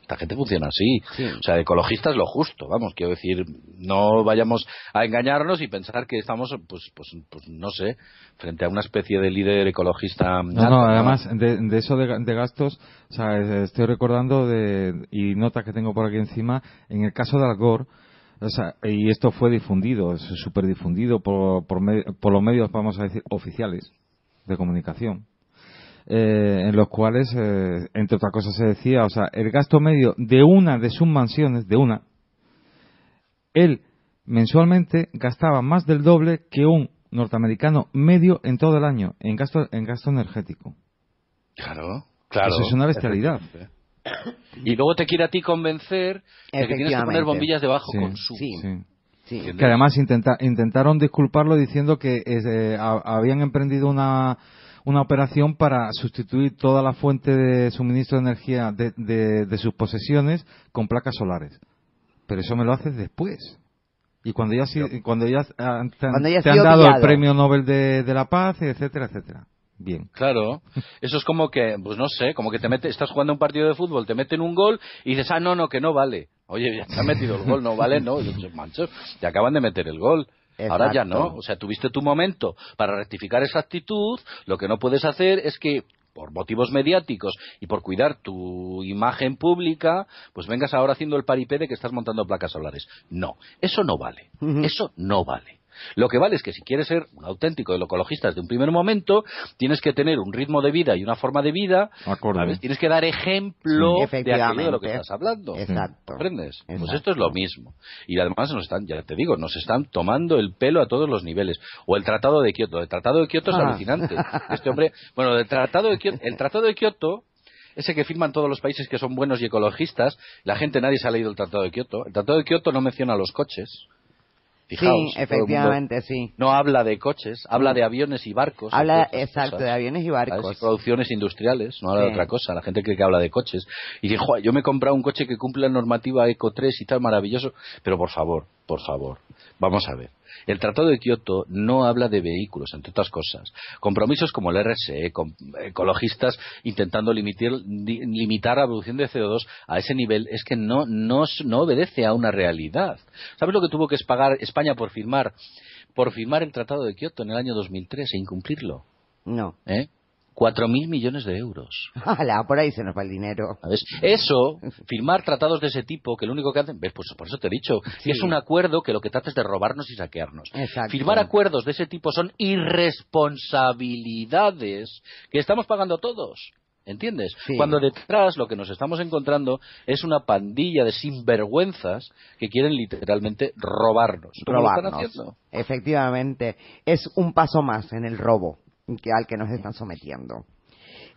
Esta gente funciona así. Sí. O sea, ecologista es lo justo, vamos, quiero decir, no vayamos a engañarnos y pensar que estamos, pues no sé, frente a una especie de líder ecologista. No, además, de eso de gastos, o sea, estoy recordando y notas que tengo por aquí encima, en el caso de Al Gore, o sea, y esto fue difundido, es súper difundido por los medios, vamos a decir, oficiales de comunicación. En los cuales, entre otras cosas, se decía, o sea, el gasto medio de una de sus mansiones, él mensualmente gastaba más del doble que un norteamericano medio en todo el año en gasto energético. Claro. Eso es una bestialidad. Y luego te quiere a ti convencer de que tienes que poner bombillas de bajo consumo. Sí. Que además intentaron disculparlo diciendo que habían emprendido una operación para sustituir toda la fuente de suministro de energía de sus posesiones con placas solares. Pero eso me lo haces después. Y cuando ya te han dado el premio Nobel de la Paz, etcétera, etcétera. Bien. Claro. Eso es como que, pues no sé, como que estás jugando un partido de fútbol, te meten un gol y dices, no, que no vale. Oye, ya te han metido el gol, no vale, no. Mancho, te acaban de meter el gol. Exacto. Ahora ya no, o sea, tuviste tu momento para rectificar esa actitud, lo que no puedes hacer es que, por motivos mediáticos y por cuidar tu imagen pública, pues vengas ahora haciendo el paripé de que estás montando placas solares. No, eso no vale, eso no vale. Lo que vale es que si quieres ser un auténtico ecologista desde un primer momento, tienes que tener un ritmo de vida y una forma de vida, ¿sabes? Tienes que dar ejemplo de aquello de lo que estás hablando. Exacto. ¿Comprendes? Pues esto es lo mismo. Y además ya te digo, nos están tomando el pelo a todos los niveles. O el Tratado de Kioto. El Tratado de Kioto es alucinante. Este hombre, bueno, el Tratado de Kioto, ese que firman todos los países que son buenos y ecologistas, nadie se ha leído el Tratado de Kioto. El Tratado de Kioto no menciona los coches. Fijaos, sí, efectivamente, sí. No habla de coches, habla de aviones y barcos. Habla, exacto, de aviones y barcos. ¿Sabes? Producciones industriales, no habla de otra cosa. La gente cree que habla de coches. Y dice, yo me he comprado un coche que cumple la normativa Eco 3 y tal, maravilloso. Pero por favor, vamos a ver. El Tratado de Kioto no habla de vehículos, entre otras cosas. Compromisos como el RSE, ecologistas intentando limitar la producción de CO2 a ese nivel, es que no obedece a una realidad. ¿Sabes lo que tuvo que pagar España por firmar el Tratado de Kioto en el año 2003 e incumplirlo? No. 4.000 millones de euros. ¡Hala! Por ahí se nos va el dinero. ¿Sabes? Eso, firmar tratados de ese tipo, que lo único que hacen, pues por eso te he dicho, que es un acuerdo que lo que trata es de robarnos y saquearnos. Exacto. Firmar acuerdos de ese tipo son irresponsabilidades que estamos pagando todos. ¿Entiendes? Sí. Cuando detrás lo que nos estamos encontrando es una pandilla de sinvergüenzas que quieren literalmente robarnos. ¿Cómo lo están haciendo? Efectivamente. Es un paso más en el robo al que nos están sometiendo.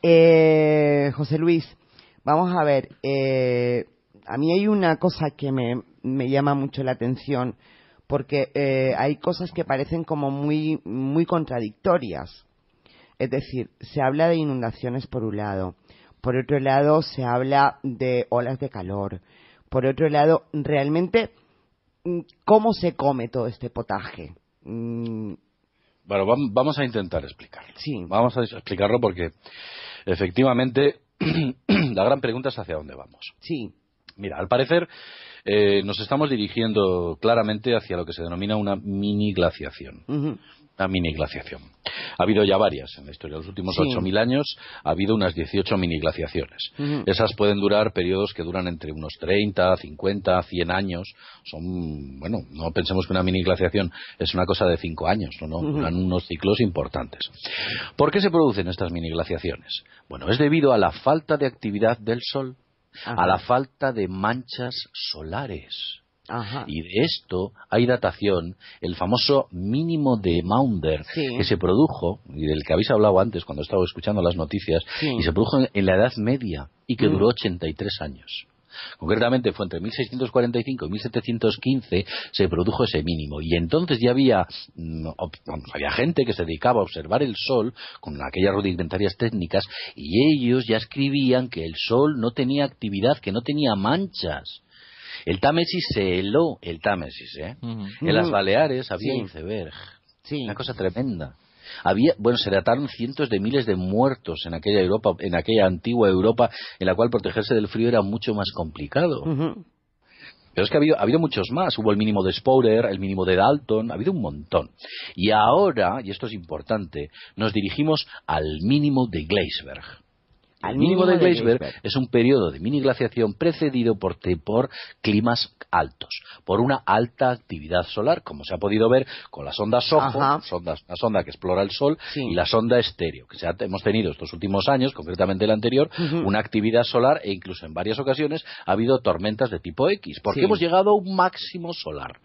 José Luis, vamos a ver. A mí hay una cosa que me llama mucho la atención, porque hay cosas que parecen como muy, muy contradictorias. Es decir, se habla de inundaciones por un lado, por otro lado se habla de olas de calor, por otro lado, realmente, ¿cómo se come todo este potaje? Bueno, vamos a intentar explicarlo. Sí. Vamos a explicarlo porque, efectivamente, la gran pregunta es hacia dónde vamos. Sí. Mira, al parecer nos estamos dirigiendo claramente hacia lo que se denomina una mini glaciación. Una mini glaciación. Ha habido ya varias en la historia. En los últimos 8.000 años ha habido unas 18 mini glaciaciones. Esas pueden durar periodos que duran entre unos 30, 50, 100 años. Bueno, no pensemos que una mini glaciación es una cosa de 5 años, no, duran unos ciclos importantes. ¿Por qué se producen estas mini glaciaciones? Bueno, es debido a la falta de actividad del Sol, a la falta de manchas solares. Ajá. Y de esto hay datación, el famoso mínimo de Maunder, que se produjo, y del que habéis hablado antes cuando estaba escuchando las noticias, y se produjo en la Edad Media y que duró 83 años. Concretamente fue entre 1645 y 1715 se produjo ese mínimo, y entonces ya había gente que se dedicaba a observar el Sol con aquellas rudimentarias técnicas, y ellos ya escribían que el Sol no tenía actividad, que no tenía manchas. El Támesis se heló, el Támesis, En las Baleares había iceberg. Sí. Una cosa tremenda. Se dataron cientos de miles de muertos en aquella Europa, en aquella antigua Europa, en la cual protegerse del frío era mucho más complicado. Pero es que ha habido muchos más. Hubo el mínimo de Spörer, el mínimo de Dalton, ha habido un montón. Y ahora, y esto es importante, nos dirigimos al mínimo de Gleisberg. El mínimo de Gleisberg es un periodo de miniglaciación precedido por climas altos, por una alta actividad solar, como se ha podido ver con la sonda SOHO, la sonda que explora el Sol, y la sonda Stereo, que hemos tenido estos últimos años, concretamente el anterior, una actividad solar, e incluso en varias ocasiones ha habido tormentas de tipo X, porque hemos llegado a un máximo solar.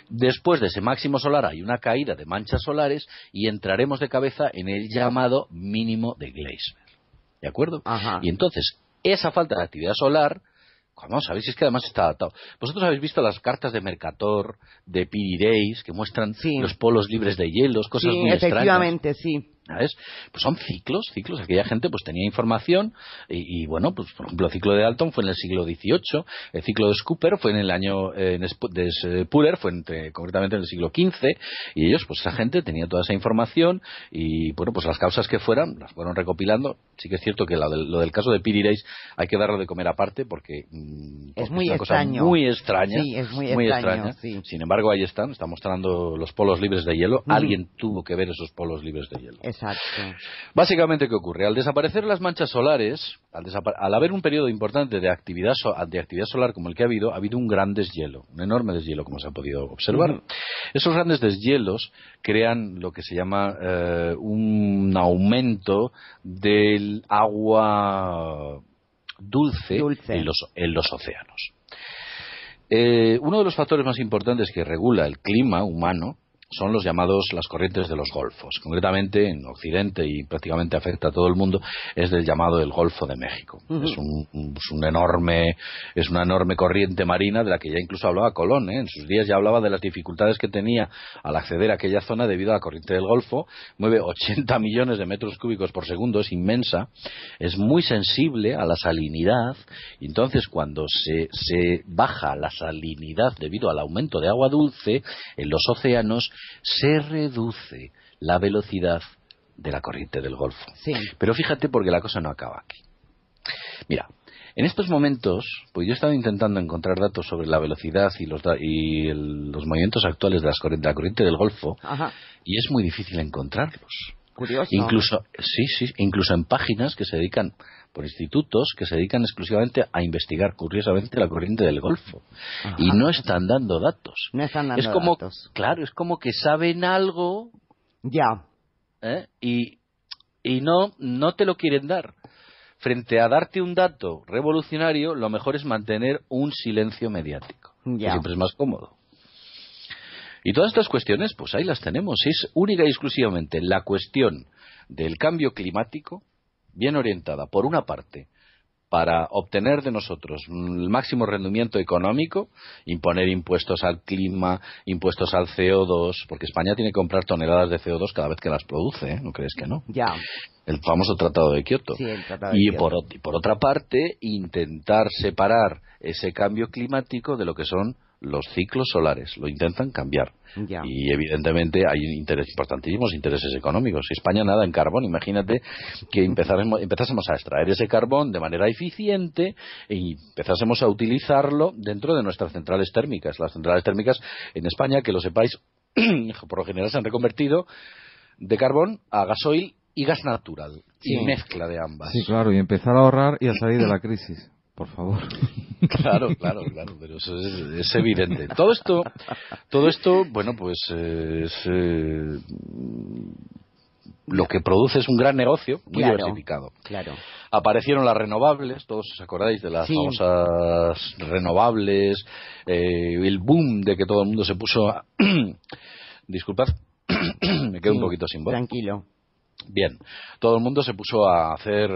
Después de ese máximo solar hay una caída de manchas solares y entraremos de cabeza en el llamado mínimo de Gleisberg. ¿De acuerdo? Y entonces, esa falta de actividad solar, vamos a ver si es que además está adaptado. Vosotros habéis visto las cartas de Mercator, de Pirideis, que muestran los polos libres de hielos, cosas muy extrañas. Efectivamente, sí. ¿Sabes? Pues son ciclos. Aquella gente pues tenía información y bueno, pues por ejemplo el ciclo de Dalton fue en el siglo XVIII, el ciclo de Scupper fue en el año de Spörer fue concretamente en el siglo XV, y ellos, pues esa gente tenía toda esa información y bueno, pues las causas que fueran las fueron recopilando. Sí que es cierto que lo del caso de Pirideis hay que darlo de comer aparte porque es muy una extraño. Cosa muy extraña. Sí, es muy extraño. Sí. Sin embargo, ahí está mostrando los polos libres de hielo. Alguien tuvo que ver esos polos libres de hielo. Exacto. Básicamente, ¿qué ocurre? Al desaparecer las manchas solares, al haber un periodo importante de actividad solar como el que ha habido un gran deshielo, un enorme deshielo, como se ha podido observar. Esos grandes deshielos crean lo que se llama un aumento del agua dulce. En los océanos. Uno de los factores más importantes que regula el clima humano son las corrientes de los golfos. Concretamente, en Occidente, y prácticamente afecta a todo el mundo, es del llamado el Golfo de México. Es una enorme corriente marina de la que ya incluso hablaba Colón. En sus días ya hablaba de las dificultades que tenía al acceder a aquella zona debido a la corriente del Golfo. Mueve 80 millones de metros cúbicos por segundo, es inmensa, es muy sensible a la salinidad, y entonces cuando se baja la salinidad debido al aumento de agua dulce en los océanos, se reduce la velocidad de la corriente del Golfo. Pero fíjate, porque la cosa no acaba aquí. Mira, en estos momentos, pues yo he estado intentando encontrar datos sobre la velocidad y los movimientos actuales de la corriente del Golfo, y es muy difícil encontrarlos. Curioso. Incluso en páginas que se dedican, por institutos que se dedican exclusivamente a investigar, curiosamente, la corriente del Golfo. Y no están dando datos. No están dando datos. Claro, es como que saben algo. Ya. Y no te lo quieren dar. Frente a darte un dato revolucionario, lo mejor es mantener un silencio mediático. Que siempre es más cómodo. Y todas estas cuestiones, pues ahí las tenemos. Es única y exclusivamente la cuestión del cambio climático, bien orientada, por una parte, para obtener de nosotros el máximo rendimiento económico, imponer impuestos al clima, impuestos al CO2, porque España tiene que comprar toneladas de CO2 cada vez que las produce, ¿no crees que no? Ya. El famoso Tratado de Kioto. Sí, el Tratado de Kioto. Por otra parte, intentar separar ese cambio climático de lo que son los ciclos solares. Lo intentan cambiar. Ya. Y evidentemente hay importantísimos intereses económicos. Si España nada en carbón, imagínate que empezásemos a extraer ese carbón de manera eficiente y empezásemos a utilizarlo dentro de nuestras centrales térmicas. Las centrales térmicas en España, que lo sepáis, por lo general se han reconvertido de carbón a gasoil y gas natural. Y mezcla de ambas. Sí, claro, y empezar a ahorrar y a salir de la crisis. Por favor. Claro, pero eso es evidente. Todo esto, bueno, pues lo que produce es un gran negocio, muy diversificado. Claro. Aparecieron las renovables, todos os acordáis de las famosas renovables, el boom de que todo el mundo se puso a... Disculpad, me quedo un poquito sin voz. Tranquilo. Bien, todo el mundo se puso a hacer,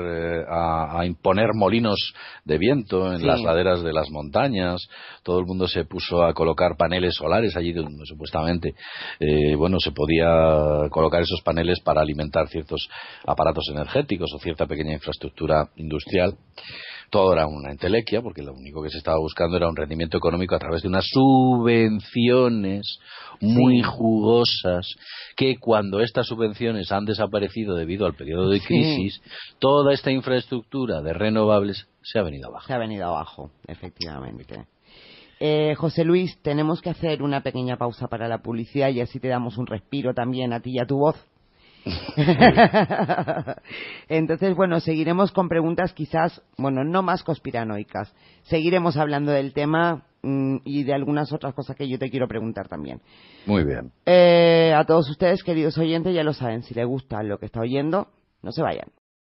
a imponer molinos de viento en las laderas de las montañas. Todo el mundo se puso a colocar paneles solares allí donde supuestamente, se podía colocar esos paneles para alimentar ciertos aparatos energéticos o cierta pequeña infraestructura industrial. Todo era una entelequia, porque lo único que se estaba buscando era un rendimiento económico a través de unas subvenciones muy jugosas, que cuando estas subvenciones han desaparecido debido al periodo de crisis, toda esta infraestructura de renovables se ha venido abajo. Se ha venido abajo, efectivamente. José Luis, tenemos que hacer una pequeña pausa para la publicidad y así te damos un respiro también a ti y a tu voz. Entonces, seguiremos con preguntas quizás, no más conspiranoicas. Seguiremos hablando del tema y de algunas otras cosas que yo te quiero preguntar también. Muy bien. A todos ustedes, queridos oyentes, ya lo saben, si les gusta lo que está oyendo, no se vayan.